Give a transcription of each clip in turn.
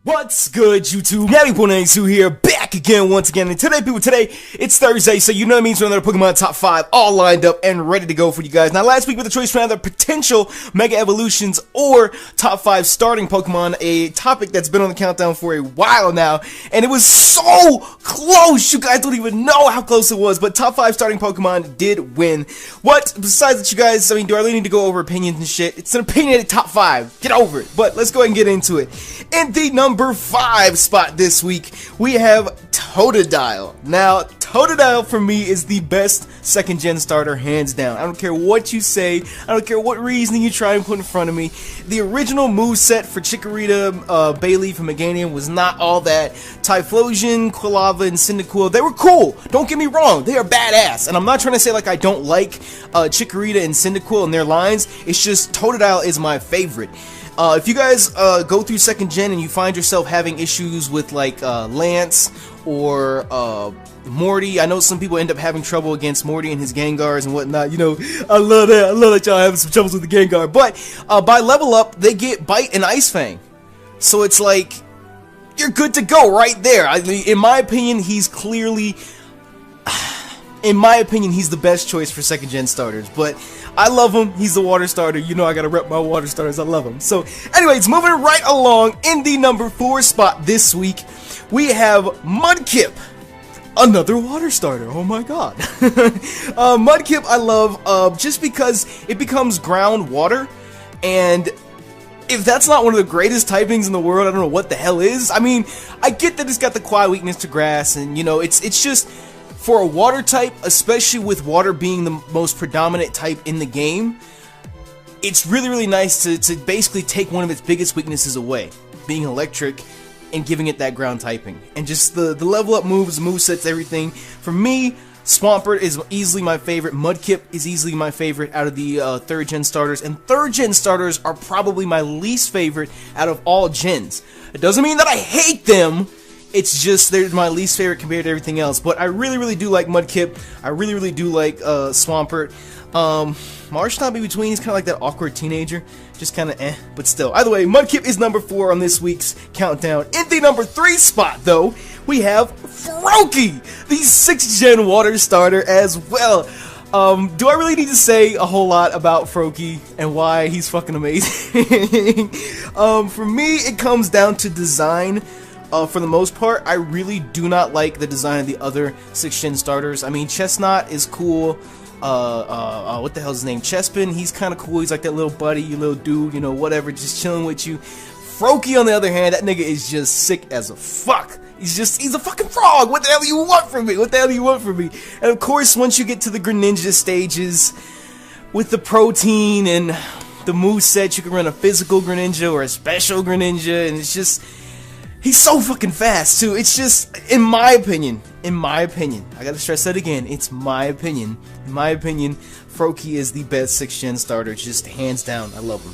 What's good, YouTube? Natty.82 here, back again once again. And today, it's Thursday, so you know what it means for another Pokemon Top 5 all lined up and ready to go for you guys. Now, last week with the choice for either potential Mega Evolutions or Top 5 starting Pokemon, a topic that's been on the countdown for a while now, and it was so close, you guys don't even know how close it was, but Top 5 starting Pokemon did win. What? Besides that, you guys, I mean, do I really need to go over opinions and shit? It's an opinionated Top 5. Get over it. But let's go ahead and get into it. In the number 5 spot this week, we have Totodile. Now, Totodile for me is the best second gen starter, hands down. I don't care what you say, I don't care what reasoning you try and put in front of me. The original moveset for Chikorita, Bayleef, and Meganium was not all that. Typhlosion, Quilava, and Cyndaquil, they were cool. Don't get me wrong, they are badass. And I'm not trying to say like I don't like Chikorita and Cyndaquil and their lines, it's just Totodile is my favorite. If you guys go through second gen and you find yourself having issues with like Lance or Morty, I know some people end up having trouble against Morty and his Gengars and whatnot. You know, I love that y'all having some troubles with the Gengar. But by level up, they get Bite and Ice Fang, so it's like you're good to go right there. I mean, in my opinion, he's clearly, in my opinion, he's the best choice for second gen starters. But I love him. He's the water starter. You know I gotta rep my water starters. I love him. So, anyways, moving right along, in the number 4 spot this week, we have Mudkip. Another water starter. Oh my god. Mudkip I love just because it becomes ground water, and if that's not one of the greatest typings in the world, I don't know what the hell is. I mean, I get that it's got the quiet weakness to grass, and you know, it's just for a water type, especially with water being the most predominant type in the game, it's really nice to basically take one of its biggest weaknesses away, being electric, and giving it that ground typing. And just the level up moves, movesets, everything. For me, Swampert is easily my favorite. Mudkip is easily my favorite out of the 3rd gen starters. And 3rd gen starters are probably my least favorite out of all gens. It doesn't mean that I hate them. It's just they're my least favorite compared to everything else. But I really do like Mudkip. I really do like Swampert. Marshtomp in between, he's kind of like that awkward teenager. Just kind of but still. Either way, Mudkip is number 4 on this week's countdown. In the number 3 spot, though, we have Froakie, the 6th gen water starter as well. Do I really need to say a whole lot about Froakie and why he's fucking amazing? For me, it comes down to design. For the most part, I really do not like the design of the other 6th gen starters. I mean, Chestnut is cool. What the hell's his name? Chespin, he's kind of cool. He's like that little buddy, you little dude, you know, whatever, just chilling with you. Froakie, on the other hand, that nigga is just sick as a fuck. He's a fucking frog. What the hell do you want from me? What the hell do you want from me? And of course, once you get to the Greninja stages, with the protein and the moveset, you can run a physical Greninja or a special Greninja, and it's just, he's so fucking fast, too. It's just, in my opinion, I gotta stress that again, it's my opinion. In my opinion, Froakie is the best 6th gen starter, just hands down. I love him.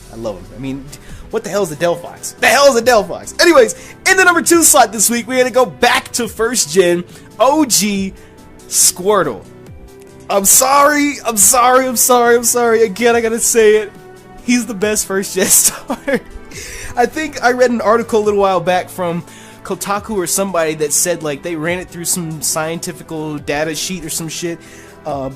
I mean, what the hell is a Delphox? The hell is a Delphox? Anyways, in the number 2 slot this week, we're gonna go back to 1st gen, OG Squirtle. I'm sorry. Again, I gotta say it. He's the best 1st gen starter. I think I read an article a little while back from Kotaku or somebody that said like they ran it through some scientific data sheet or some shit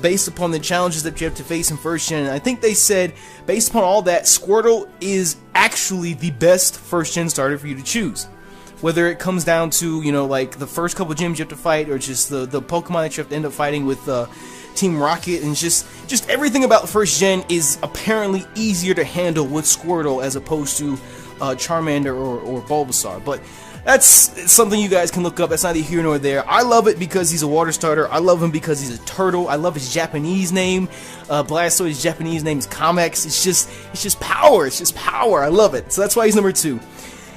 based upon the challenges that you have to face in 1st gen. And I think they said, based upon all that, Squirtle is actually the best 1st gen starter for you to choose. Whether it comes down to, you know, like the first couple gyms you have to fight, or just the Pokemon that you have to end up fighting with Team Rocket, and just everything about 1st gen is apparently easier to handle with Squirtle as opposed to Charmander or Bulbasaur. But that's something you guys can look up. That's neither here nor there. I love it because he's a water starter. I love him because he's a turtle. I love his Japanese name. Blastoise's Japanese name is Kamex. It's just power. It's just power. I love it. So that's why he's number 2.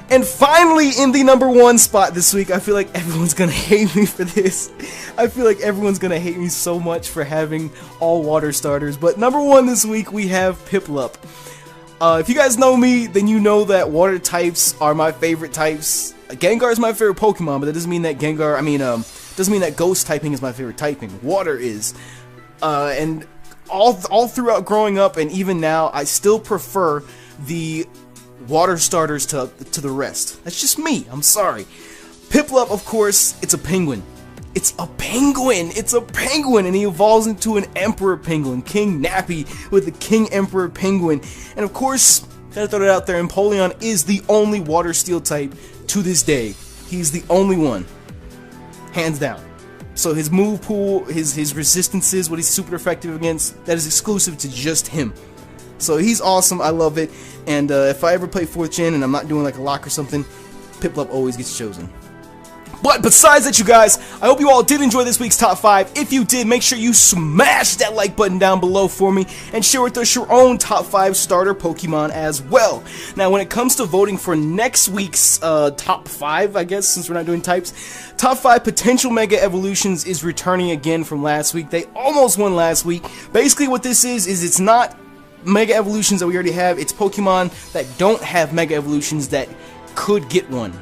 And finally, in the number 1 spot this week, I feel like everyone's gonna hate me for this. I feel like everyone's gonna hate me so much for having all water starters. But number 1 this week, we have Piplup. If you guys know me, then you know that water types are my favorite types. Gengar is my favorite Pokemon, but that doesn't mean that doesn't mean that Ghost typing is my favorite typing. Water is. And all throughout growing up and even now, I still prefer the water starters to the rest. That's just me. I'm sorry. Piplup, of course, it's a penguin. It's a penguin! It's a penguin! And he evolves into an Emperor Penguin. King Nappy with the King Emperor Penguin. And of course, gotta throw it out there, Empoleon is the only water steel type to this day. He's the only one. Hands down. So his move pool, his resistances, what he's super effective against, that is exclusive to just him. So he's awesome, I love it. And if I ever play 4th gen and I'm not doing like a lock or something, Piplup always gets chosen. But besides that, you guys, I hope you all did enjoy this week's top 5. If you did, make sure you smash that like button down below for me and share with us your own top 5 starter Pokemon as well. Now, when it comes to voting for next week's top 5, I guess, since we're not doing types, top 5 potential Mega Evolutions is returning again from last week. They almost won last week. Basically, what this is it's not Mega Evolutions that we already have. It's Pokemon that don't have Mega Evolutions that could get one.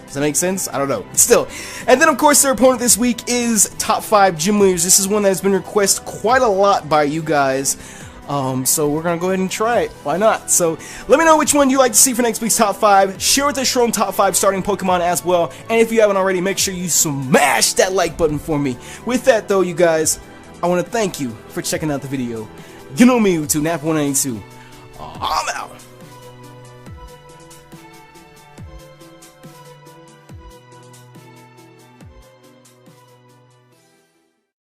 Does that make sense? I don't know. Still. And then, of course, their opponent this week is top 5 gym leaders. This is one that has been requested quite a lot by you guys. So we're going to go ahead and try it. Why not? So let me know which one you like to see for next week's top 5. Share with us your own top 5 starting Pokemon as well. And if you haven't already, make sure you smash that like button for me. With that, though, you guys, I want to thank you for checking out the video. You know me, YouTube, Nap192. I'm